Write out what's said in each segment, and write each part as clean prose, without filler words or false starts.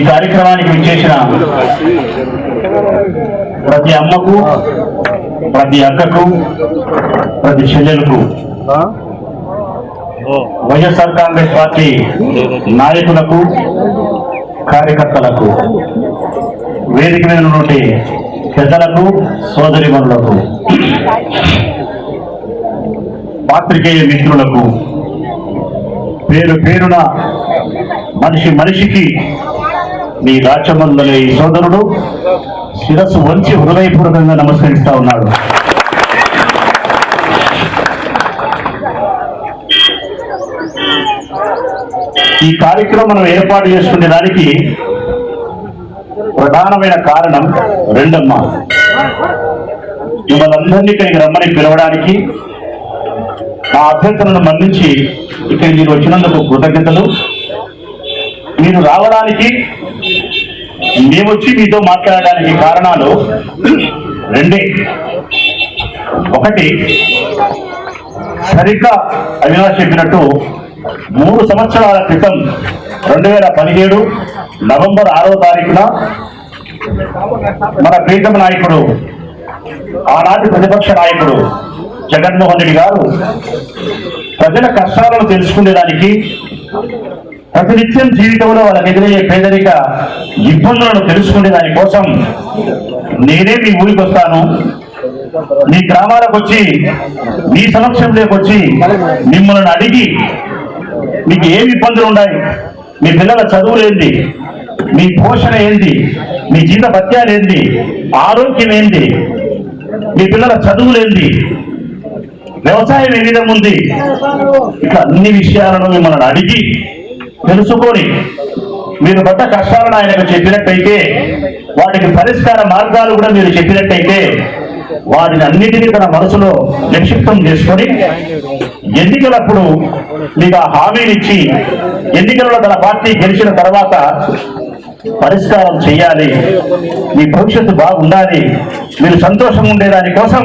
కార్యక్రమానికి విచ్చేసిన ప్రతి అమ్మకు, ప్రతి అక్కకు, ప్రతి చెల్లెలకు, వైఎస్ఆర్ కాంగ్రెస్ పార్టీ నాయకులకు, కార్యకర్తలకు, వేదిక మీద నుండి పెద్దలకు, సోదరిమణులకు, పాత్రికేయ మిత్రులకు పేరు పేరున మనిషికి మీ రాచమందుల ఈ సోదరుడు శిరస్సు వంచి హృదయపూర్వకంగా నమస్కరిస్తా ఉన్నాడు. ఈ కార్యక్రమం మనం ఏర్పాటు చేసుకునే దానికి ప్రధానమైన కారణం రెండమ్మ. మిమ్మల్ని ఇక్కడికి రమ్మని పిలవడానికి, ఆ అభ్యర్థనను మన్నించి ఇక్కడికి మీరు వచ్చినందుకు కృతజ్ఞతలు. మీరు రావడానికి, మేమొచ్చి మీతో మాట్లాడడానికి కారణాలు రెండే. ఒకటి, సరిగ్గా అవినాష్ చెప్పినట్టు 3 సంవత్సరాల క్రితం 2017 నవంబర్ 6వ తారీఖున మన ప్రీతమ నాయకుడు, ఆనాటి ప్రతిపక్ష నాయకుడు జగన్మోహన్ రెడ్డి గారు ప్రజల కష్టాలను తెలుసుకునేదానికి, ప్రతినిత్యం జీవితంలో వాళ్ళకి ఎదురయ్యే పేదరిక ఇబ్బందులను తెలుసుకునే దానికోసం నేనే మీ ఊరికి వస్తాను, మీ గ్రామాలకు వచ్చి, మీ సమక్షంలోకి వచ్చి మిమ్మల్ని అడిగి మీకు ఏమి ఇబ్బందులు ఉన్నాయి, మీ పిల్లల చదువులేంది, మీ పోషణ ఏంది, మీ జీవిత భత్యాలు ఏంది, ఆరోగ్యం ఏంది, మీ పిల్లల చదువులేంది, వ్యవసాయం ఏ విధంగా ఉంది, ఇట్లా అన్ని విషయాలను మిమ్మల్ని అడిగి తెలుసుకొని మీరు పడ్డ కష్టాలను ఆయనకు చెప్పినట్టయితే, వాటికి పరిష్కార మార్గాలు కూడా మీరు చెప్పినట్టయితే, వాటిని అన్నిటినీ తన మనసులో నిక్షిప్తం చేసుకొని ఎన్నికలప్పుడు మీకు ఆ హామీని ఇచ్చి, ఎన్నికలలో తన పార్టీ గెలిచిన తర్వాత పరిష్కారం చేయాలి, మీ భవిష్యత్తు బాగుండాలి, మీరు సంతోషంగా ఉండేదాని కోసం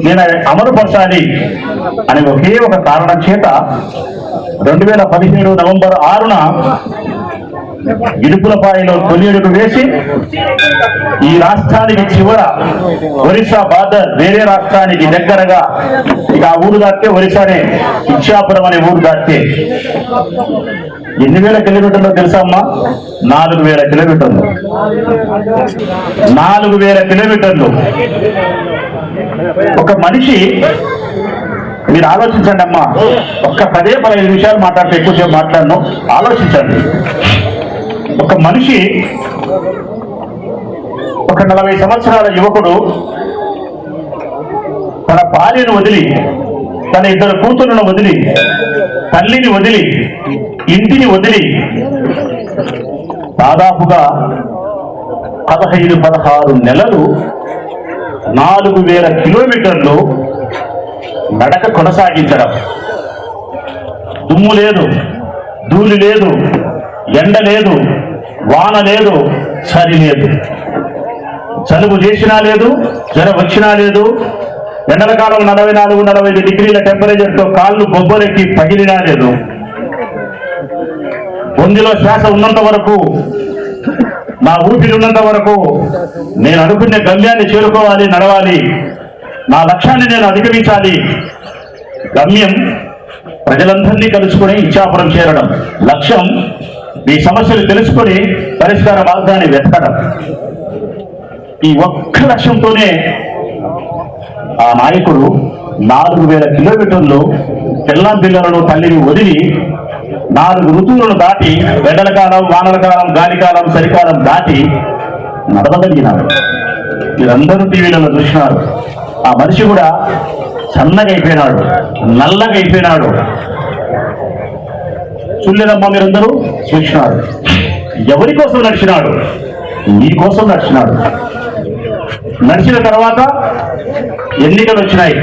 నేను అమలుపరచాలి అనే ఒకే ఒక కారణం చేత 2017 నవంబర్ 6న ఇడుపులపాయలో తొలి అడుగు వేసి ఈ రాష్ట్రానికి చివర ఒరిస్సా బార్డర్, వేరే రాష్ట్రానికి దగ్గరగా, ఇక ఆ ఊరు దాటితే ఒరిస్సానే, ఇచ్చాపురం అనే ఊరు దాటితే ఎన్ని వేల కిలోమీటర్లో తెలుసా అమ్మా? 4000 కిలోమీటర్లు. 4000 కిలోమీటర్లు. ఒక మనిషి, మీరు ఆలోచించండి అమ్మా, ఒక్క 10-15 నిమిషాలు మాట్లాడితే ఎక్కువసేపు మాట్లాడను, ఆలోచించండి. ఒక మనిషి, ఒక 40 సంవత్సరాల యువకుడు తన భార్యను వదిలి, తన 2 కూతురులను వదిలి, తల్లిని వదిలి, ఇంటిని వదిలి దాదాపుగా 15-16 నెలలు 4000 కిలోమీటర్లు నడక కొనసాగించడం. దుమ్ము లేదు, ధూళి లేదు, ఎండ లేదు, వాన లేదు, చలి లేదు, చలుపు చేసినా లేదు, జ్వరం వచ్చినా లేదు, ఎండల కాలం 44-45 డిగ్రీల టెంపరేచర్తో కాళ్ళు బొబ్బలెక్కి పగిలినా లేదు, బొందిలో శ్వాస ఉన్నంత వరకు, నా ఊపిరి ఉన్నంత వరకు నేను అనుకునే గమ్యాన్ని చేరుకోవాలి, నడవాలి, నా లక్ష్యాన్ని నేను అధిగమించాలి. గమ్యం ప్రజలందరినీ కలుసుకొని ఇచ్చాపురం చేరడం, లక్ష్యం మీ సమస్యలు తెలుసుకొని పరిష్కార మార్గాన్ని వెతకడం. ఈ ఒక్క లక్ష్యంతోనే ఆ నాయకుడు 4000 కిలోమీటర్లు పిల్లం పిల్లలను, తల్లిని వదిలి 4 ఋతువులను దాటి, ఎండల కాలం, వానల కాలం, గాలికాలం, చలికాలం దాటి నడవగలిగినాడు. మీరందరూ టీవీలలో చూసినారు. ఆ మనిషి కూడా సన్నగా అయిపోయినాడు, నల్లగా అయిపోయినాడు. చూడలేదమ్మా, మీరందరూ చూసినాడు. ఎవరి కోసం నడిచినాడు? నీ కోసం నడిచినాడు. నడిచిన తర్వాత ఎన్నికలు వచ్చినాయి.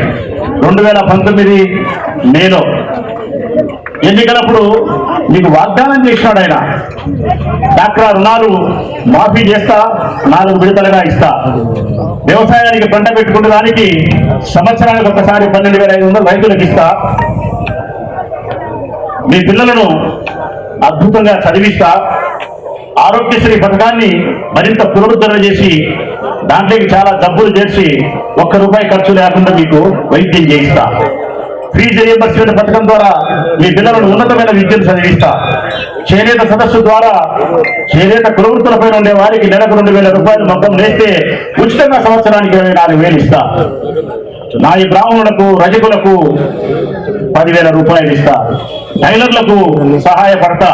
2019 మేలో ఎన్నికలప్పుడు మీకు వాగ్దానం చేసినాడు ఆయన, డాక్రా రుణాలు మాఫీ చేస్తా, 4 విడతలుగా ఇస్తా, వ్యవసాయానికి పంట పెట్టుకునే దానికి సంవత్సరానికి ఒకసారి 12,500 రైతులకు ఇస్తా, మీ పిల్లలను అద్భుతంగా చదివిస్తా, ఆరోగ్యశ్రీ పథకాన్ని మరింత పునరుద్ధరణ చేసి దాంట్లోకి చాలా జబ్బులు చేసి ₹1 ఖర్చు లేకుండా మీకు వైద్యం చేయిస్తా. ఫీజు రీయింబర్స్మెంట్ పథకం ద్వారా మీ పిల్లలను ఉన్నతమైన విద్యను చదివిస్తా. చేనేత సదస్సు ద్వారా చేనేత కులవృత్తులపై ఉండే వారికి నెలకు ₹2,000 మొత్తం వేస్తే ఉచితంగా సంవత్సరానికి ₹24,000 ఇస్తా. నాయి బ్రాహ్మణులకు రజకులకు ₹10,000 ఇస్తా. టైలర్లకు సహాయపడతా.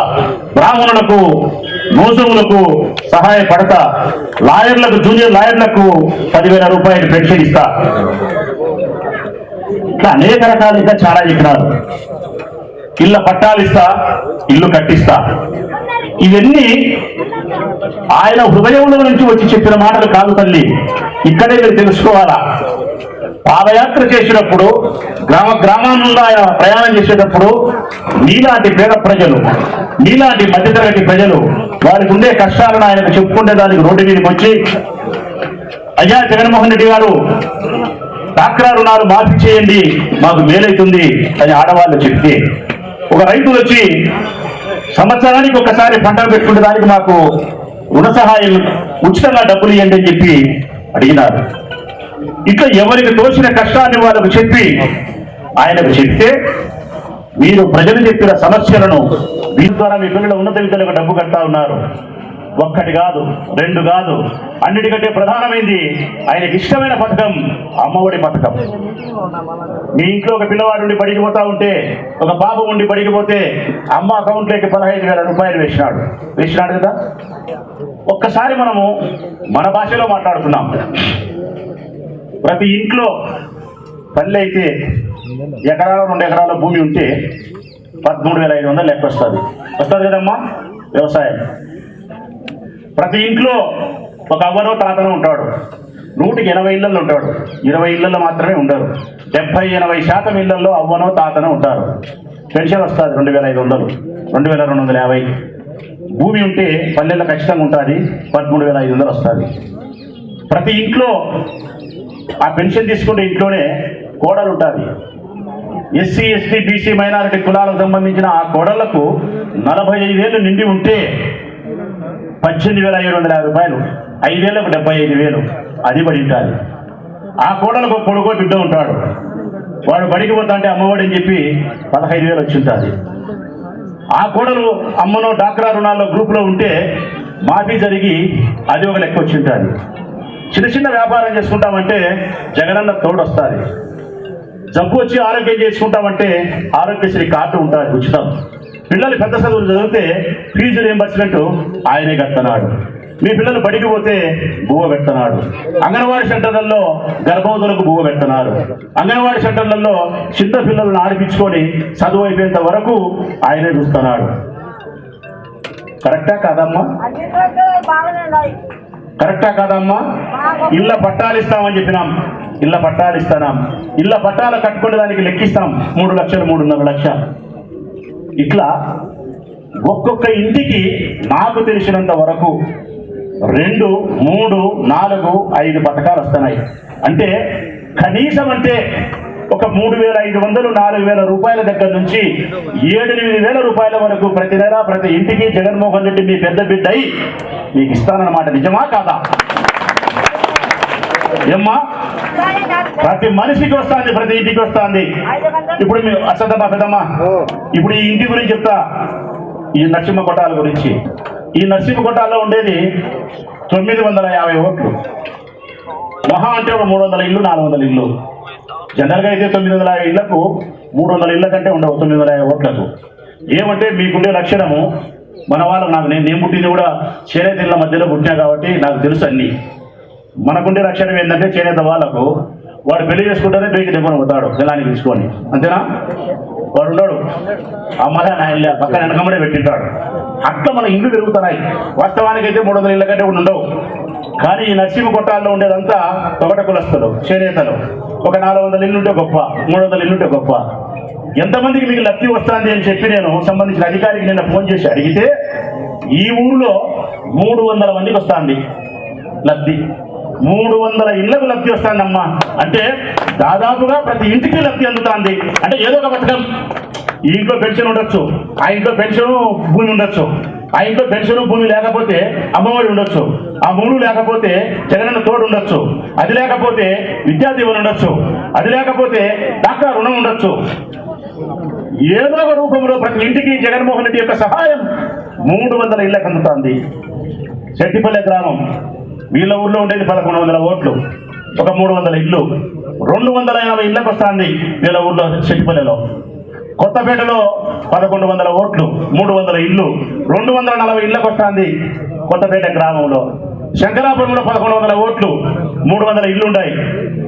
బ్రాహ్మణులకు మోసములకు సహాయపడతా. లాయర్లకు జూనియర్ లాయర్లకు ₹10,000 పెన్షన్ ఇస్తా. ఇట్లా అనేక రకాలుగా చాలా చెప్పినారు. ఇళ్ళ పట్టాలు ఇస్తా, ఇల్లు కట్టిస్తా. ఇవన్నీ ఆయన హృదయంలో నుంచి వచ్చి చెప్పిన మాటలు కాదు తల్లి. ఇక్కడే మీరు తెలుసుకోవాలా. పాదయాత్ర చేసేటప్పుడు గ్రామాల్లో ఆయన ప్రయాణం చేసేటప్పుడు నీలాంటి పేద ప్రజలు, నీలాంటి మధ్యతరగతి ప్రజలు వారికి ఉండే కష్టాలను ఆయనకు చెప్పుకుంటే దానికి రోడ్డు మీదకి వచ్చి, అయ్యా జగన్మోహన్ రెడ్డి గారు డాక్రా రుణాలు మాఫీ చేయండి, మాకు మేలైతుంది అని ఆడవాళ్ళు చెప్తే, ఒక రైతు వచ్చి సంవత్సరానికి ఒకసారి పంటలు పెట్టుకునే దానికి మాకు రుణ సహాయం ఉచితంగా డబ్బులు ఇవ్వండి అని చెప్పి అడిగినారు. ఇట్లా ఎవరికి తోచిన కష్టాన్ని వాళ్ళకు చెప్పి ఆయనకు చెప్తే, మీరు ప్రజలు చెప్పిన సమస్యలను దీని ద్వారా మీ పిల్లల ఉన్నత విద్యలకు డబ్బు కడతా ఉన్నారు. ఒక్కటి కాదు, రెండు కాదు, అన్నిటికంటే ప్రధానమైంది ఆయనకి ఇష్టమైన పథకం అమ్మఒడి పథకం. మీ ఇంట్లో ఒక పిల్లవాడు ఉండి బడికి పోతా ఉంటే, ఒక బాబు ఉండి బడికి పోతే అమ్మ అకౌంట్లోకి ₹15,000 వేసినాడు కదా. ఒక్కసారి మనము మన భాషలో మాట్లాడుతున్నాం. ప్రతి ఇంట్లో పల్లె అయితే ఎకరాలు 2 ఎకరాల భూమి ఉంటే 13,500 లెక్క వస్తుంది కదమ్మా వ్యవసాయం. ప్రతి ఇంట్లో ఒక అవ్వనో తాతనో ఉంటాడు. 180 ఇళ్లలో ఉంటాడు. 20 ఇళ్లలో మాత్రమే ఉండరు. 70-80% ఇళ్లలో అవ్వనో తాతనో ఉంటారు. పెన్షన్ వస్తుంది 2,500, 2,250. భూమి ఉంటే పల్లెల్లో ఖచ్చితంగా ఉంటుంది, 13,500 వస్తుంది. ప్రతి ఇంట్లో ఆ పెన్షన్ తీసుకుంటే ఇంట్లోనే కోడలు ఉంటుంది. ఎస్సీ, ఎస్టీ, బీసీ, మైనారిటీ కులాలకు సంబంధించిన ఆ కోడళ్లకు 45 ఏళ్ళు నిండి ఉంటే 18,750, 5 ఏళ్ళకు 75,000 అది బడి ఉంటుంది. ఆ కోడలకు కొడుకో బిడ్డ ఉంటాడు. వాడు బడికి పోతా అంటే అమ్మఒడి అని చెప్పి 15,000 వచ్చి ఉంటుంది. ఆ కోడలు అమ్మను డాక్రా రుణాల్లో గ్రూపులో ఉంటే మాఫీ జరిగి అది ఒక లెక్క వచ్చి ఉంటుంది. చిన్న చిన్న వ్యాపారం చేసుకుంటామంటే జగనన్న తోడు వస్తుంది. జబ్బు వచ్చి ఆరోగ్యం చేసుకుంటామంటే ఆరోగ్యశ్రీ కార్డు ఉంటుంది ఉచితం. పిల్లలు పెద్ద చదువులు చదివితే ఫీజు రీయింబర్స్మెంట్ ఆయనే కడుతున్నాడు. మీ పిల్లలు బడికి పోతే బువ్వ పెడుతున్నాడు. అంగన్వాడీ సెంటర్లలో గర్భవతులకు బువ్వ పెడుతున్నారు. అంగన్వాడీ సెంటర్లలో చిన్న పిల్లలను ఆడిపించుకొని చదువు అయిపోయేంత వరకు ఆయనే చూస్తున్నాడు. కరెక్టా కాదమ్మా? కరెక్టా కాదమ్మా? ఇళ్ళ పట్టాలు ఇస్తామని చెప్పినాం, ఇళ్ళ పట్టాలు ఇస్తున్నాం. ఇళ్ళ పట్టాలు కట్టుకునే దానికి లెక్కిస్తాం 3 లక్షలు, 3.5 లక్షలు. ఇట్లా ఒక్కొక్క ఇంటికి నాకు తెలిసినంత వరకు 2, 3, 4, 5 పథకాలు వస్తున్నాయి. అంటే కనీసం అంటే ఒక 3,500, 4,000 రూపాయల దగ్గర నుంచి 7,000-8,000 రూపాయల వరకు ప్రతి నెల ప్రతి ఇంటికి జగన్మోహన్ రెడ్డి మీ పెద్ద బిడ్డ అయి మీకు ఇస్తానన్నమాట. నిజమా కాదా? ఏమ్మా? ప్రతి మనిషికి వస్తుంది, ప్రతి ఇంటికి వస్తుంది. ఇప్పుడు మీరు అసదమ్మా పెద్దమ్మా, ఇప్పుడు ఈ ఇంటి గురించి చెప్తా. ఈ నరసింహ కొట్టాల గురించి. ఈ నరసింహ కొట్టాల్లో ఉండేది 950 ఓట్లు. మహా అంటే ఒక 300 ఇల్లు, 400 ఇల్లు. జనరల్గా అయితే 950 ఇళ్లకు 300 ఇళ్ల కంటే ఉండవు 950 ఓట్లకు. ఏమంటే మీకుండే లక్షణము మన వాళ్ళకు, నేను పుట్టింది కూడా చేనేత ఇళ్ళ మధ్యలో పుట్టినా కాబట్టి నాకు తెలుసు అన్ని. మనకుండే లక్షణం ఏంటంటే చేనేత వాళ్ళకు వాడు పెళ్లి చేసుకుంటేనే బేకి దెబ్బను పోతాడు పిల్లాన్ని తీసుకొని, అంతేనా? వాడు ఉన్నాడు అమ్మగా నా ఇల్లు పక్కన వెనకమ్మడే పెట్టింటాడు. అట్లా మన ఇల్లు పెరుగుతున్నాయి. వాస్తవానికి అయితే 300 ఇళ్ళ కంటే ఉండవు. కానీ ఈ నరసింహ కొట్టాల్లో ఉండేదంతా తొగట కులస్తులు, చేనేతలు. ఒక 400 ఇల్లుంటే గొప్ప, 300 ఇల్లుంటే గొప్ప. ఎంతమందికి మీకు లబ్ధి వస్తుంది అని చెప్పి నేను సంబంధించిన అధికారికి నిన్న ఫోన్ చేసి అడిగితే ఈ ఊరిలో 300 మందికి వస్తుంది లబ్ధి. 300 ఇళ్లకు లబ్ధి వస్తుందమ్మా. అంటే దాదాపుగా ప్రతి ఇంటికి లబ్ధి అందుతుంది. అంటే ఏదో ఒక పథకం. ఈ ఇంట్లో పెన్షన్ ఉండొచ్చు, ఆ ఇంట్లో పెన్షన్ భూమి ఉండొచ్చు. ఆ ఇంట్లో పెన్షన్ భూమి లేకపోతే అమ్మఒడి ఉండొచ్చు, ఆ మూడు లేకపోతే జగనన్న తోడు ఉండొచ్చు, అది లేకపోతే విద్యా దీవెన ఉండొచ్చు, అది లేకపోతే డాక్టర్ రుణం ఉండొచ్చు. ఏదో ఒక రూపంలో ప్రతి ఇంటికి జగన్మోహన్ రెడ్డి యొక్క సహాయం 300 ఇళ్ళకి అందుతుంది. శెట్టిపల్లె గ్రామం, వీళ్ళ ఊర్లో ఉండేది 1100 ఓట్లు, ఒక 300 ఇళ్ళు, 280 ఇళ్ళకి వస్తుంది వీళ్ళ ఊర్లో శెట్టిపల్లెలో. కొత్తపేటలో 1100 ఓట్లు, 300 ఇళ్ళు, 240 ఇళ్ళకి వస్తుంది కొత్తపేట గ్రామంలో. శంకరాపురంలో 1100 ఓట్లు, 300 ఇళ్ళు ఉన్నాయి,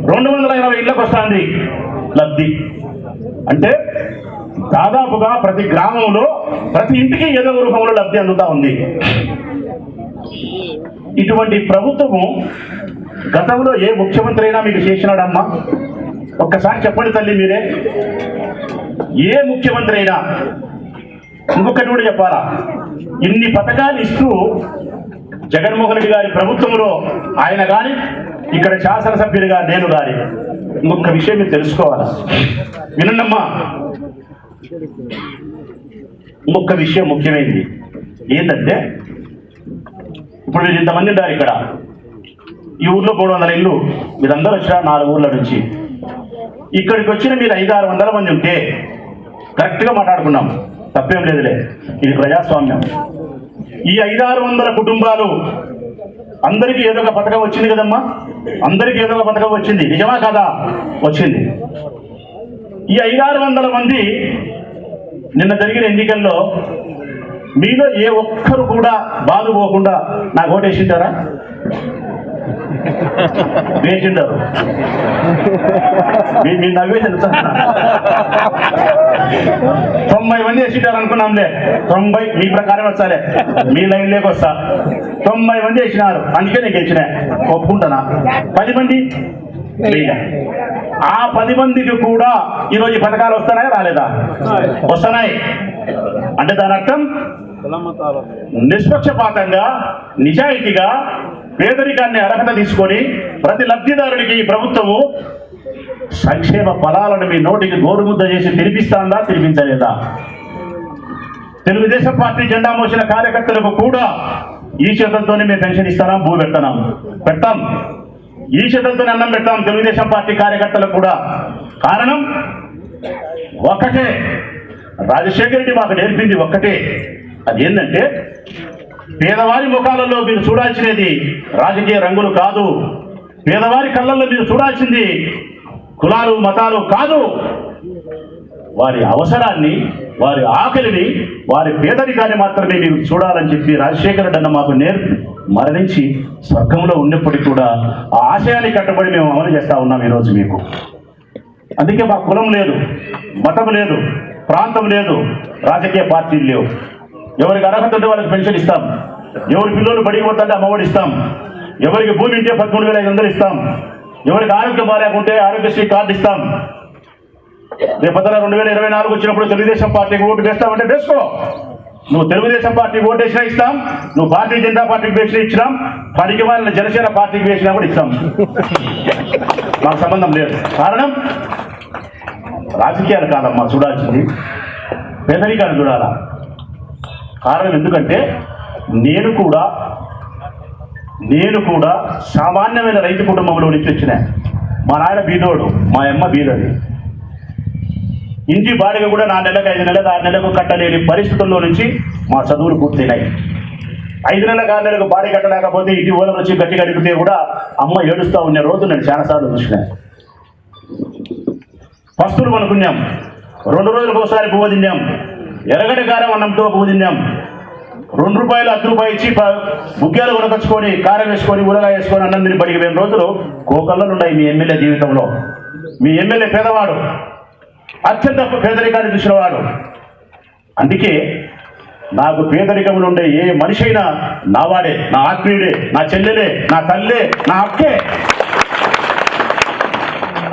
280 ఇళ్ళకి వస్తుంది లబ్ధి. అంటే దాదాపుగా ప్రతి గ్రామంలో ప్రతి ఇంటికి ఏదో రూపంలో లబ్ధి అందుతా ఉంది. ఇటువంటి ప్రభుత్వము గతంలో ఏ ముఖ్యమంత్రి అయినా మీకు చేసినాడమ్మా? ఒక్కసారి చెప్పండి తల్లి మీరే. ఏ ముఖ్యమంత్రి అయినా? ఇంకొకటి కూడా చెప్పాలా, ఇన్ని పథకాలు ఇస్తూ జగన్మోహన్ రెడ్డి గారి ప్రభుత్వంలో ఆయన కానీ ఇక్కడ శాసనసభ్యులుగా నేను కానీ ఇంకొక విషయం మీరు తెలుసుకోవాలా, వినండమ్మా. ఇంకొక విషయం ముఖ్యమైనది ఏంటంటే, ఇప్పుడు మీరు ఇంతమంది ఉన్నారు ఇక్కడ, ఈ ఊర్లో 300 ఇళ్ళు, మీరందరూ వచ్చిన 4 ఊర్ల నుంచి. ఇక్కడికి వచ్చిన మీరు 500-600 మంది ఉంటే కరెక్ట్గా మాట్లాడుకున్నాం, తప్పేం లేదులే, ఇది ప్రజాస్వామ్యం. ఈ 500-600 కుటుంబాలు అందరికీ ఏదో ఒక పథకం వచ్చింది కదమ్మా, అందరికీ ఏదో ఒక పథకం వచ్చింది, నిజమా కాదా? వచ్చింది. ఈ 500-600 మంది నిన్న జరిగిన ఎన్నికల్లో మీలో ఏ ఒక్కరు కూడా బాధపోకుండా నాకు ఓటేసింటారా? వేసిండారు. మీ నవ్వే తెలుసా? 90 మంది వేసింటారు అనుకున్నాంలే, 90 మీ ప్రకారం వచ్చాలే, మీ లైన్లోకి వస్తా. 90 మంది వేసినారు, అందుకే నేను గెలిచిన, ఒప్పుకుంటానా? 10 మంది, ఆ 10 మందికి కూడా ఈరోజు ఈ పథకాలు వస్తున్నాయా రాలేదా? వస్తున్నాయి. అంటే దాని అర్థం నిష్పక్షపాతంగా, నిజాయితీగా పేదరికాన్ని అర్హత తీసుకొని ప్రతి లబ్ధిదారునికి ఈ ప్రభుత్వము సంక్షేమ ఫలాలను మీ నోటికి గోరుముద్ద చేసి తినిపిస్తాందా, తినిపించలేదా? తెలుగుదేశం పార్టీ జెండా మోసిన కార్యకర్తలకు కూడా ఈ చేతులతోనే మేము పెన్షన్ ఇస్తాం, భూ పెడతాం, ఈ చేతులతోనే అన్నం పెడతాం తెలుగుదేశం పార్టీ కార్యకర్తలకు కూడా. కారణం ఒక్కటే, రాజశేఖర రెడ్డి మాకు నేర్పింది ఒక్కటే, అది ఏంటంటే పేదవారి ముఖాలలో మీరు చూడాల్సినది రాజకీయ రంగులు కాదు, పేదవారి కళ్ళల్లో మీరు చూడాల్సింది కులాలు మతాలు కాదు, వారి అవసరాన్ని, వారి ఆకలిని, వారి పేదరికాన్ని మాత్రమే మీరు చూడాలని చెప్పి రాజశేఖర రెడ్డి అన్న మాకు మరణించి స్వర్గంలో ఉన్నప్పటికీ కూడా ఆ ఆశయాన్ని కట్టుబడి మేము అమలు చేస్తూ ఉన్నాం ఈరోజు మీకు. అందుకే మా కులం లేదు, మతం లేదు, ప్రాంతం లేదు, రాజకీయ పార్టీలు లేవు. ఎవరికి అర్హత ఉంటే వాళ్ళకి పెన్షన్ ఇస్తాం, ఎవరి పిల్లలు బడికి పోతుంటే అమ్మఒడి ఇస్తాం, ఎవరికి భూమి ఉంటే 13,500 ఇస్తాం, ఎవరికి ఆరోగ్యం బాగాలేకుంటే ఆరోగ్యశ్రీ కార్డు ఇస్తాం. రేపు 2024 వచ్చినప్పుడు తెలుగుదేశం పార్టీకి ఓటు వేస్తామంటే వేసుకో, నువ్వు తెలుగుదేశం పార్టీకి ఓటు వేసినా ఇస్తాం, నువ్వు భారతీయ జనతా పార్టీకి వేసినా ఇచ్చినాం, పనికి వాళ్ళ జనసేన పార్టీకి వేసినా కూడా ఇస్తాం, మాకు సంబంధం లేదు. కారణం రాజకీయాలు కాదమ్మా చూడాల్సింది, పేదరికాన్ని చూడాలా. కారణం ఎందుకంటే నేను కూడా సామాన్యమైన రైతు కుటుంబంలో నుంచి వచ్చిన. మా నాయన బీదోడు, మా అమ్మ బీదోడు. ఇంటి బాడిగ కూడా 4 నెలలకు 5 నెలలకు 6 నెలలకు కట్టలేని పరిస్థితుల్లో నుంచి మా చదువులు పూర్తయినాయి. 5 నెలలకు 6 నెలలకు బాడీ కట్టలేకపోతే ఇంటి ఓనర్ వచ్చి గట్టిగా అడిగితే కూడా అమ్మ ఏడుస్తూ ఉన్న రోజు నేను చాలాసార్లు చూసిన. పస్తులు అనుకున్నాం, 2 రోజులకు ఒకసారి పువ్వు తిన్నాం, ఎరగడి కారం అన్నంతో పువ్వు తిన్నాం, 2 రూపాయలు 10 రూపాయలు ఇచ్చి బుగ్గాలు కొనకొచ్చుకొని కారం వేసుకొని ఊరగాయ వేసుకొని అన్నం తిని బడికి 2 రోజులు కోకళ్ళు ఉన్నాయి మీ ఎమ్మెల్యే జీవితంలో. మీ ఎమ్మెల్యే పేదవాడు, అత్యంత పేదరికాన్ని చూసినవాడు. అందుకే నాకు పేదరికంలో ఉండే ఏ మనిషి అయినా నావాడే, నా ఆత్మీయుడే, నా చెల్లెలే, నా తల్లే, నా అక్కే.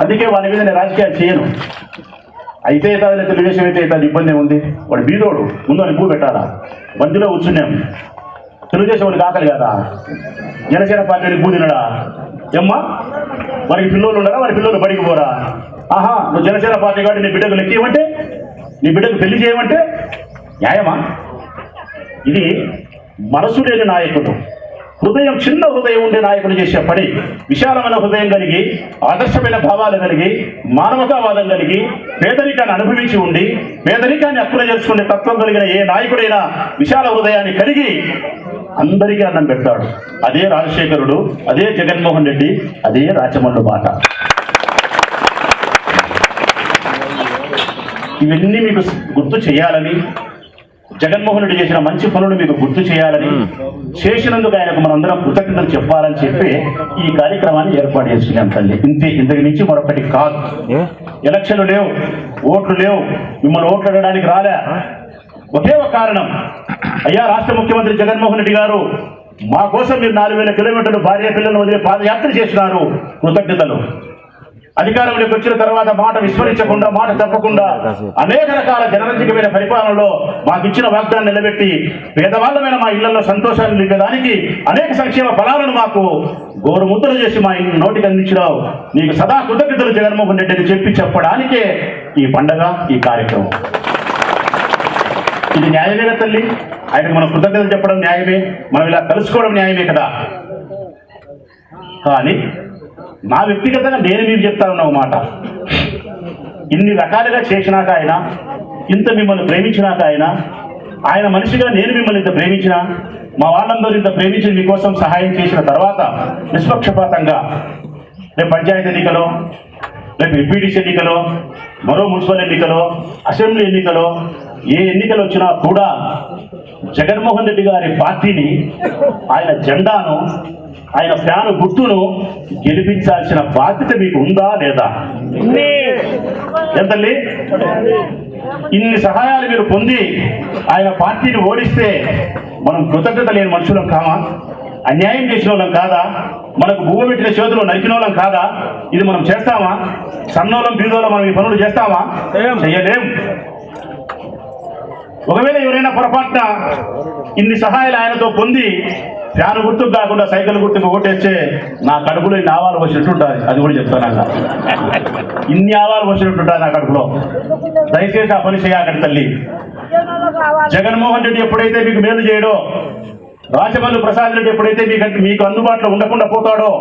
అందుకే వాడి మీద నేను రాజకీయాలు చేయను. అయితే ఏదైనా తెలుగుదేశం అయితే ఏదైనా ఇబ్బంది ఉంది, వాడు బీదోడు, ముందు అని పువ్వు పెట్టాలా, బంతిలో కూర్చున్నాం. తెలుగుదేశం వాడికి ఆకలి కదా, జనసేన పార్టీని భూ తినడా? ఏమ్మా వారికి పిల్లలు ఉండరా? వారి పిల్లలు బడికి పోరా? ఆహా, నువ్వు జనసేన పార్టీ కాబట్టి నీ బిడ్డకు లెక్కియమంటే, నీ బిడ్డకు పెళ్లి చేయమంటే న్యాయమా? ఇది మనసు లేని నాయకుడు, హృదయం చిన్న హృదయం ఉండే నాయకుడు చేసే పని. విశాలమైన హృదయం కలిగి, ఆదర్శమైన భావాలు కలిగి, మానవతావాదం కలిగి, పేదరికాన్ని అనుభవించి ఉండి పేదరికాన్ని అక్కున చేసుకునే తత్వం కలిగిన ఏ నాయకుడైనా విశాల హృదయాన్ని కలిగి అందరికీ అన్నం పెడతాడు. అదే రాజశేఖరుడు, అదే జగన్మోహన్ రెడ్డి, అదే రాచమల్లు బాట. ఇవన్నీ మీకు గుర్తు చేయాలని, జగన్మోహన్ రెడ్డి చేసిన మంచి పనులు మీకు గుర్తు చేయాలని, చేసినందుకు ఆయనకు మనందరం కృతజ్ఞతలు చెప్పాలని చెప్పి ఈ కార్యక్రమాన్ని ఏర్పాటు చేసుకున్నాం తల్లి. ఇంతకు మించి మరొకటి కాదు. ఎలక్షన్లు లేవు, ఓట్లు లేవు, మిమ్మల్ని ఓట్లు అడగడానికి రాలే. ఒకే ఒక కారణం, అయ్యా రాష్ట్ర ముఖ్యమంత్రి జగన్మోహన్ రెడ్డి గారు మా కోసం మీరు 4000 కిలోమీటర్లు భార్య పిల్లలను వదిలే పాదయాత్ర చేసినారు, కృతజ్ఞతలు. అధికారంలోకి వచ్చిన తర్వాత మాట విస్మరించకుండా, మాట తప్పకుండా అనేక రకాల జనరంజకమైన పరిపాలనలో మాకు ఇచ్చిన వాగ్దానం నిలబెట్టి పేదవాళ్ళమైన మా ఇళ్లలో సంతోషాన్ని నింపేదానికి అనేక సంక్షేమ ఫలాలను మాకు గోరుముద్దలు చేసి మా నోటికి అందించినావు. నీకు సదా కృతజ్ఞతలు జగన్మోహన్ రెడ్డి అని చెప్పడానికే ఈ పండగ, ఈ కార్యక్రమం. ఇది న్యాయమే కదా తల్లి? ఆయనకు మనం కృతజ్ఞతలు చెప్పడం న్యాయమే, మనం ఇలా కలుసుకోవడం న్యాయమే కదా. కానీ నా వ్యక్తిగతంగా నేను మీకు చెప్తానన్న మాట, ఇన్ని రకాలుగా చేసినాక ఆయన, ఇంత మిమ్మల్ని ప్రేమించినాక ఆయన మనిషిగా నేను మిమ్మల్ని ఇంత ప్రేమించిన, మా వాళ్ళందరూ ఇంత ప్రేమించి మీకోసం సహాయం చేసిన తర్వాత నిష్పక్షపాతంగా రేపు పంచాయతీ ఎన్నికలో, రేపు ఎంపీటీసీ ఎన్నికలో, మరో మున్సిపల్ ఎన్నికలో, అసెంబ్లీ ఎన్నికలో, ఏ ఎన్నికలు వచ్చినా కూడా జగన్మోహన్ రెడ్డి గారి పార్టీని, ఆయన జెండాను, ఆయన ఫ్యాను గుర్తును గెలిపించాల్సిన బాధ్యత మీకు ఉందా లేదా? ఎంతల్లి? ఇన్ని సహాయాలు మీరు పొంది ఆయన పార్టీని ఓడిస్తే మనం కృతజ్ఞత లేని మనుషులం కామా? అన్యాయం చేసిన వాళ్ళం కాదా? మనకు భూమి పెట్టిన చేతులు నరికిన వాళ్ళం కాదా? ఇది మనం చేస్తామా? సన్నోళం బీదోళం మనం ఈ పనులు చేస్తామా? చెయ్యలేం. ఒకవేళ ఎవరైనా పొరపాటున ఇన్ని సహాయాలు ఆయనతో పొంది ఫ్యాన్ గుర్తుకు కాకుండా సైకిల్ గుర్తుకు ఓటేస్తే నా కడుపులో ఇన్ని ఆవాలు వచ్చినట్టుంటుంది. అది కూడా చెప్తాను, ఇన్ని ఆవాలు వచ్చినట్టుంటుంది నా కడుపులో. దయచేసి ఆ పని చేయకండి తల్లి. జగన్మోహన్ రెడ్డి ఎప్పుడైతే మీకు మేలు చేయడో, రాజమల్లు ప్రసాద్ రెడ్డి ఎప్పుడైతే మీకు అందుబాటులో ఉండకుండా పోతాడో,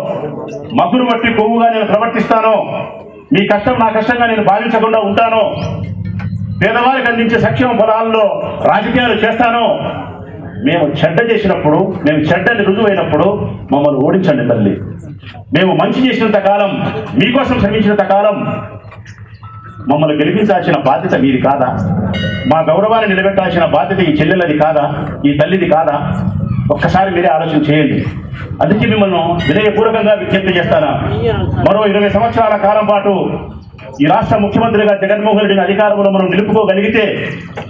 మగ్గురు బట్టి కొవ్వుగా నేను ప్రవర్తిస్తానో, మీ కష్టం నా కష్టంగా నేను భావించకుండా ఉంటానో, పేదవారికి అందించే సంక్షేమ ఫలాల్లో రాజకీయాలు చేస్తానో, మేము చెడ్డ చేసినప్పుడు, మేము చెడ్డని రుజువైనప్పుడు మమ్మల్ని ఓడించండి తల్లి. మేము మంచి చేసినంత కాలం, మీకోసం శ్రమించినంత కాలం మమ్మల్ని గెలిపించాల్సిన బాధ్యత మీది కాదా? మా గౌరవాన్ని నిలబెట్టాల్సిన బాధ్యత ఈ చెల్లెలది కాదా? ఈ తల్లిది కాదా? ఒక్కసారి మీరే ఆలోచన చేయండి. అందుకే మిమ్మల్ని వినయపూర్వకంగా విజ్ఞప్తి చేస్తాను. మరో 20 సంవత్సరాల కాలం పాటు ఈ రాష్ట్ర ముఖ్యమంత్రిగా జగన్మోహన్ రెడ్డిని అధికారంలో మనం నిలుపుకోగలిగితే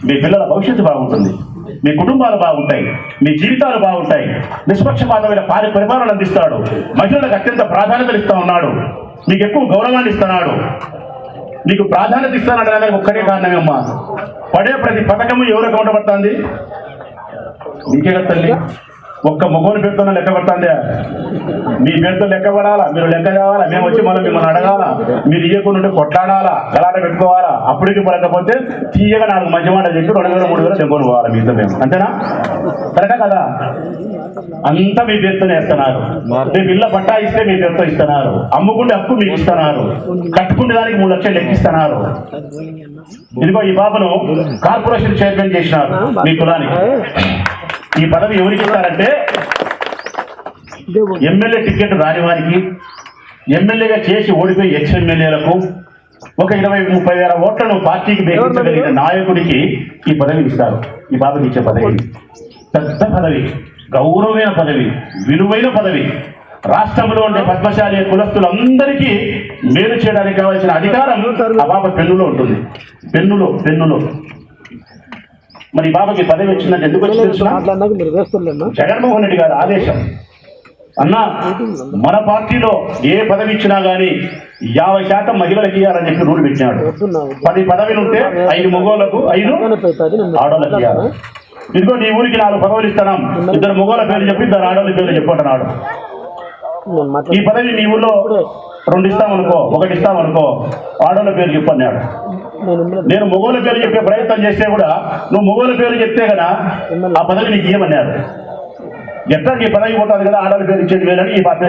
మీ పిల్లల భవిష్యత్తు బాగుంటుంది, మీ కుటుంబాలు బాగుంటాయి, మీ జీవితాలు బాగుంటాయి. నిష్పక్షపాతమైన పరిపాలన అందిస్తాడు. మహిళలకు అత్యంత ప్రాధాన్యత ఇస్తా ఉన్నాడు. మీకు ఎక్కువ గౌరవాన్ని ఇస్తున్నాడు. మీకు ప్రాధాన్యత ఇస్తానని దానికి ఒక్కటే కారణమేమ్మా, పడే ప్రతి పథకము ఎవరికి ఉండబడుతుంది? ఇంకే కదా తల్లి. ఒక్క మగోని పేరుతో లెక్క పడుతుందే, మీ పేరుతో లెక్క పడాలా, మీరు లెక్క కావాలా, మేము వచ్చి మిమ్మల్ని అడగాల, మీరు ఇయ్యకుండా కొట్లాడాలా, గలాట పెట్టుకోవాలా. అప్పటికి పడకపోతే తీయగా 4 మంచి మాట చెప్పి 2000 3000 చెంకొని పోవాలి మీతో మేము. అంతేనా? కరెక్టా కదా? అంతా మీ పేరుతోనే ఇస్తున్నారు. రేపు ఇళ్ళ పట్టా ఇస్తే మీ పేరుతో ఇస్తున్నారు. అమ్ముకుంటే హక్కు మీకు ఇస్తున్నారు. కట్టుకునే దానికి 3 లక్షలు లెక్కిస్తున్నారు. ఇదిగో ఈ బాబును కార్పొరేషన్ చైర్మన్ చేసినారు మీ కులానికి. ఈ పదవి ఎవరికి ఇస్తారంటే, ఎమ్మెల్యే టికెట్ రాని వారికి, ఎమ్మెల్యేగా చేసి ఓడిపోయి ఎక్స్-ఎమ్మెల్యేలకు, ఒక 20-30 వేల ఓట్లను పార్టీకి వేయించగలిగిన నాయకుడికి ఈ పదవి ఇస్తారు. ఈ బాబుకి ఇచ్చే పదవి పెద్ద పదవి, గౌరవమైన పదవి, విలువైన పదవి. రాష్ట్రంలో ఉండే పద్మశాలి కులస్తులందరికీ మేలు చేయడానికి కావాల్సిన అధికారం ఆ బాబు పెన్నులో ఉంటుంది. పెన్నులో. మరి బాబాకి పదవి వచ్చిందంటే ఎందుకు వచ్చింది? జగన్మోహన్ రెడ్డి గారి ఆదేశం. అన్నా, మన పార్టీలో ఏ పదవి ఇచ్చినా గానీ 50% మహిళలకు ఇవ్వాలని చెప్పి రూల్ పెట్టినాడు. 10 పదవిలు ఉంటే 5 మగోళ్లకు 5 ఆడోళ్ళకి ఇవ్వాలి. ఇదిగో నీ ఊరికి 4 పదవులు ఇస్తున్నాం, 2 మగోళ్ళ పేరు చెప్పి 2 ఆడోళ్ళ పేర్లు చెప్పంటున్నాడు. ఈ పదవి నీ ఊళ్ళో 2 ఇస్తామనుకో, 1 ఇస్తామనుకో, ఆడోళ్ళ పేరు చెప్పన్నాడు. నేను మొగోళ్ళ పేరు చెప్పే ప్రయత్నం చేస్తే కూడా నువ్వు మొగోళ్ళ పేరు చెప్తే కదా ఆ పదవి నీకు ఇవ్వమన్నారు. ఎట్లా నీ పదవి పోతుంది కదా, ఆడవాళ్ళ పేరు ఇచ్చేది వేలని ఈ బాధ్యత.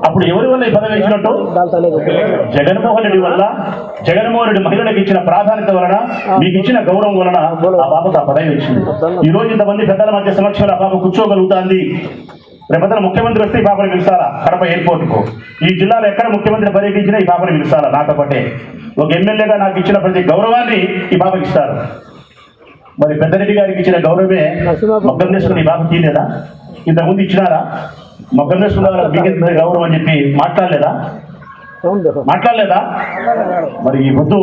అప్పుడు ఎవరి వల్ల ఈ పదవి ఇచ్చినట్టు? జగన్మోహన్ రెడ్డి వల్ల, జగన్మోహన్ రెడ్డి మహిళలకు ఇచ్చిన ప్రాధాన్యత వలన, మీకు ఇచ్చిన గౌరవం వలన ఆ బాబుకు ఆ పదవి వచ్చింది. ఈ రోజు ఇంతమంది పెద్దల మధ్య సమక్షంలో ఆ బాబు కూర్చోగలుగుతుంది. రేపొద్దున ముఖ్యమంత్రి వస్తే ఈ బాబుని పిలుస్తారా కడప ఎయిర్పోర్ట్కు? ఈ జిల్లాలో ఎక్కడ ముఖ్యమంత్రి పర్యటించినా ఈ బాబుని పిలుస్తారా నాతో పాటే? ఒక ఎమ్మెల్యేగా నాకు ఇచ్చిన ప్రతి గౌరవాన్ని ఈ బాబుకి ఇస్తారు. మరి పెద్దరెడ్డి గారికి ఇచ్చిన గౌరవమే మొగ్గమేశ్వరుడు ఈ బాబు తీయలేదా? ఇంతకుముందు ఇచ్చినారా? మొగ్గమేశ్వరుడు మీకు గౌరవం అని చెప్పి మాట్లాడలేదా? మరి ఈ వద్దు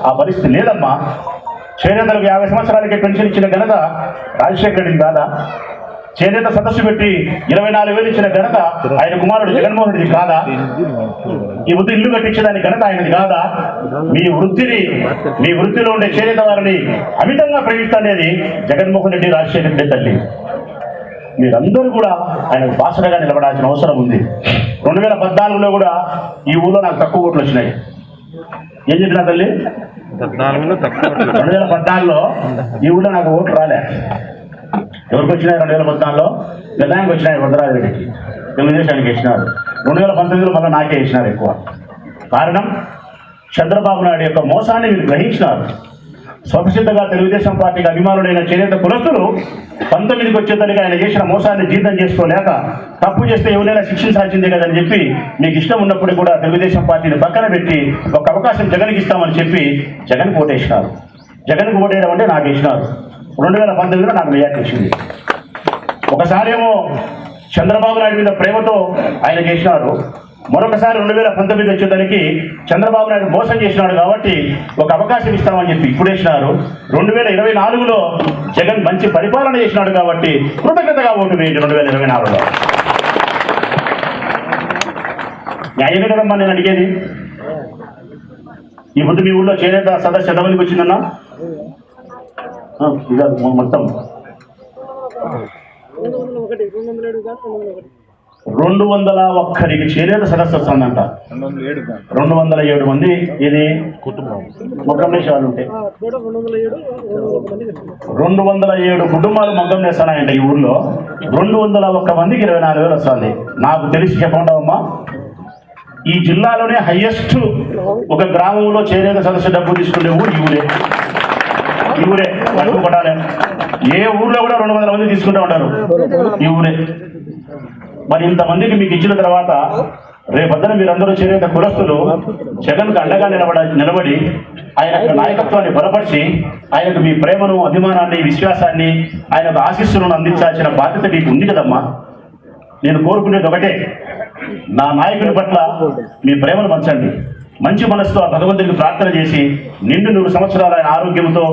ఆ పరిస్థితి లేదమ్మా. చేనేతలకు 50 సంవత్సరాలకే పెన్షన్ ఇచ్చిన ఘనత రాజశేఖర రెడ్డి కాదా? చేనేత సదస్సు పెట్టి 24,000 ఇచ్చిన ఘనత ఆయన కుమారుడు జగన్మోహన్ రెడ్డి కాదా? ఈ వృత్తి ఇల్లు కట్టించేదాని ఘనత ఆయనది కాదా? మీ వృత్తిలో ఉండే చేనేత వారిని అమితంగా ప్రేమిస్తనేది జగన్మోహన్ రెడ్డి, రాజశేఖర రెడ్డి తల్లి. మీరందరూ కూడా ఆయనకు బాసటగా నిలబడాల్సిన అవసరం ఉంది. 2014లో కూడా ఈ ఊళ్ళో నాకు తక్కువ ఓట్లు వచ్చినాయి. ఏం చెప్పినా తల్లి? 2014లో ఈ ఊళ్ళో నాకు ఓట్లు రాలే. ఎవరికి వచ్చినాయి? 2014లో గదానికి వచ్చినాయి, వరదరాజరెడ్డికి, తెలుగుదేశానికి ఇచ్చినారు. 2019లో మళ్ళీ నాకే ఇచ్చినారు ఎక్కువ. కారణం చంద్రబాబు నాయుడు యొక్క మోసాన్ని మీరు గ్రహించినారు. స్వతసిద్ధంగా తెలుగుదేశం పార్టీకి అభిమానులైన చేనేత కులస్తులు 19కి వచ్చేదానికి ఆయన చేసిన మోసాన్ని జీర్ణం చేసుకోలేక, తప్పు చేస్తే ఎవరైనా శిక్షించాల్సిందే కదని చెప్పి, మీకు ఇష్టం ఉన్నప్పుడు కూడా తెలుగుదేశం పార్టీని పక్కన పెట్టి ఒక అవకాశం జగన్కి ఇస్తామని చెప్పి జగన్కి ఓటేసినారు. జగన్కి ఓటేయడం అంటే నాకు ఇచ్చినారు. 2019లో నాకు మెజార్టీ వచ్చింది. ఒకసారేమో చంద్రబాబు నాయుడు మీద ప్రేమతో ఆయన చేసినారు. మరొకసారి 2019 వచ్చేదానికి చంద్రబాబు నాయుడు మోసం చేసినాడు కాబట్టి ఒక అవకాశం ఇస్తామని చెప్పి ఇప్పుడు వేసినారు. 2024లో జగన్ మంచి పరిపాలన చేసినాడు కాబట్టి కృతజ్ఞతగా ఓటు వేయండి 2024లో. న్యాయమే కదమ్మా నేను అడిగేది. ఈ ముందు మీ ఊళ్ళో చేనేత సదస్సు ఎంతమందికి వచ్చిందన్నా? మొత్తం 201కి చేనేత సదస్సు వస్తుందంట. 207 మంది ఇది మగ్గం నేసే వాళ్ళు ఉంటే 207 కుటుంబాలు మగ్గం నేస్తానంట ఈ ఊర్లో. 201 మందికి 24,000 వస్తుంది. నాకు తెలిసి చెప్పమంటావమ్మా, ఈ జిల్లాలోనే హైయెస్ట్ ఒక గ్రామంలో చేనేత సదస్సు డబ్బు తీసుకునే ఊరు ఈ ఊరే పట్టుకోవడాలే. ఏ ఊర్లో కూడా 200 మంది తీసుకుంటూ ఉంటారు, ఈ ఊరే. మరి ఇంతమందికి మీకు ఇచ్చిన తర్వాత రేపొద్దున మీరందరూ చేనేత కులస్తులు జగన్కు అండగా నిలబడి ఆయన యొక్క నాయకత్వాన్ని బలపరిచి ఆయనకు మీ ప్రేమను, అభిమానాన్ని, విశ్వాసాన్ని, ఆయనకు ఆశీస్సులను అందించాల్సిన బాధ్యత మీకు ఉంది కదమ్మా. నేను కోరుకునేది ఒకటే, నా నాయకుని పట్ల మీ ప్రేమను పంచండి. మంచి మనసుతో భగవంతుడికి ప్రార్థన చేసి నిండు 100 సంవత్సరాల ఆయన ఆరోగ్యంతో,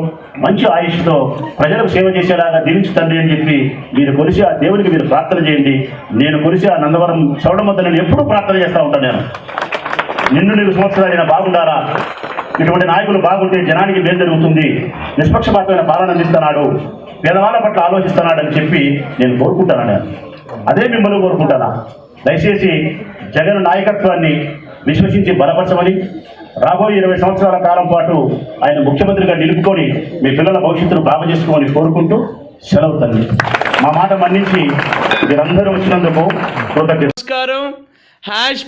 మంచి ఆయుష్తో ప్రజలకు సేవ చేసేలాగా దీవించుతండి అని చెప్పి మీరు కొలిసి ఆ దేవునికి మీరు ప్రార్థన చేయండి. నేను కొలిసి ఆ నందవరం చౌడమద్ద నేను ఎప్పుడూ ప్రార్థన చేస్తూ ఉంటాను. నేను నిండు 100 సంవత్సరాలు ఆయన బాగుండాలా, ఇటువంటి నాయకులు బాగుంటే జనానికి మేలు జరుగుతుంది, నిష్పక్షపాతమైన పాలన అందిస్తున్నాడు, పేదవాళ్ళ పట్ల ఆలోచిస్తున్నాడు అని చెప్పి నేను కోరుకుంటాను. నేను అదే మిమ్మల్ని కోరుకుంటానా. దయచేసి జగన్ నాయకత్వాన్ని విశ్వసించి బలపరచమని, రాబోయే 20 సంవత్సరాల కాలం పాటు ఆయన ముఖ్యమంత్రిగా నిలుపుకొని మీ పిల్లల భవిష్యత్తును బాగు చేసుకోమని కోరుకుంటూ సెలవు తల్లి. మా మాట మన్నించి మీరందరూ వచ్చినందుకు కృతజ్ఞతలు. నమస్కారం.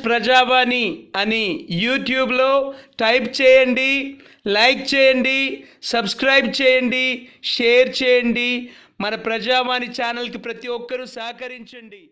#ప్రజావాణి అని యూట్యూబ్లో టైప్ చేయండి, లైక్ చేయండి, సబ్స్క్రైబ్ చేయండి, షేర్ చేయండి. మన ప్రజావాణి ఛానల్కి ప్రతి ఒక్కరూ సహకరించండి.